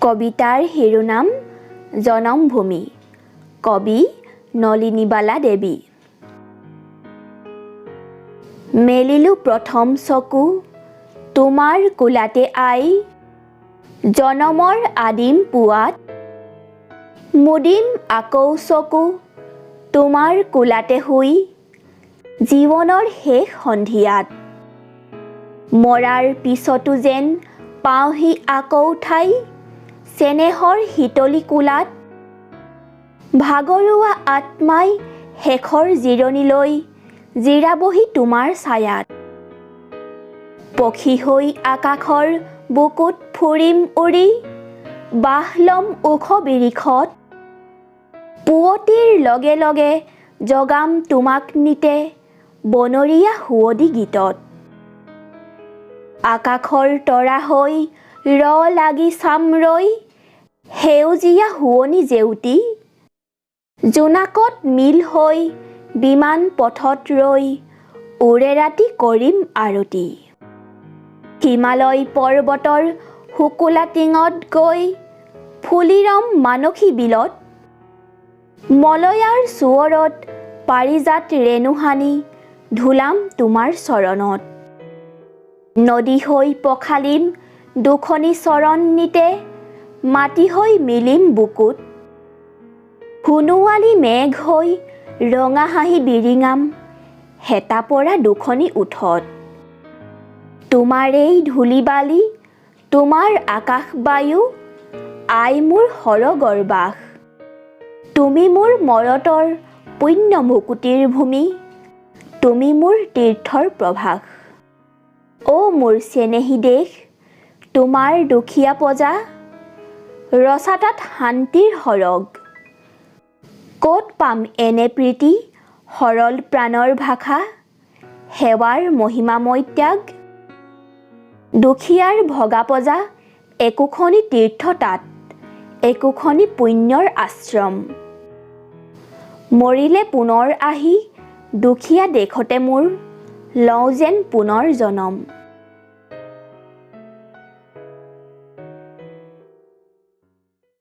কবিতাৰ শিৰোনাম জনমভূমি। কবি নলিনীবালা দেৱী। মেলিলো প্ৰথম চকু তোমাৰ কোলাতে আই, জনমৰ আদিম পুৱাত মুদিম আকৌ চকু তোমাৰ কোলাতে শুই, জীৱনৰ শেষ সন্ধিয়াত। মৰাৰ পিছতো যেন পাওঁহি আকৌ ঠাই, চেনেহৰ শীতলী কোলাত। ভাগৰুৱা আত্মাই শেষৰ জিৰণিলৈ জিৰাবহি তোমাৰ ছায়াত। পখী হৈ আকাশৰ বুকুত ফুৰিম উৰি, বাহ ল'ম ওখ বিৰিখত। পুৱতিৰ লগে লগে জগাম তোমাক নিতে, বনৰীয়া সুৱদী গীতত। আকাশৰ তৰা হৈ লাগি চাম ৰৈ, সেউজীয়া শুৱনি জেউতি। জোনাকত মিল হৈ বিমান পথত ৰৈ, ওৰে ৰাতি কৰিম আৰতি। হিমালয় পৰ্বতৰ শুকুলা টিঙত গৈ, ফুলি ৰম মানসী বিলত। মলয়াৰ সুৱৰত পাৰিজাত ৰেণু সানি, ধুলাম তোমাৰ চৰণত। নদী হৈ পখালিম দুখনি চৰণ নিতে, মাটি হৈ মিলিম বুকুত। সোণোৱালী মেঘ হৈ ৰঙা হাঁহি বিৰিঙাম, হেতা পৰা দুখনি ওঠত। তোমাৰেই ধূলি বালি, তোমাৰ আকাশ বায়ু, আই মোৰ সৰগৰ বাস। তুমি মোৰ মৰতৰ পুণ্য মুকুতিৰ ভূমি, তুমি মোৰ তীৰ্থৰ প্ৰভাস। অ' মোৰ চেনেহী দেশ, তোমাৰ দুখীয়া প্ৰজা, ৰচা তাত শান্তিৰ সৰগ। ক'ত পাম এনে প্ৰীতি, সৰল প্ৰাণৰ ভাষা, সেৱাৰ মহিমাময় ত্যাগ। দুখীয়াৰ ভগা প্ৰজা একোখনি তীৰ্থ তাত, একোখনি পুণ্যৰ আশ্ৰম। মৰিলে পুনৰ আহি দুখীয়া দেশতে মোৰ, লওঁ যেন পুনৰ জনম।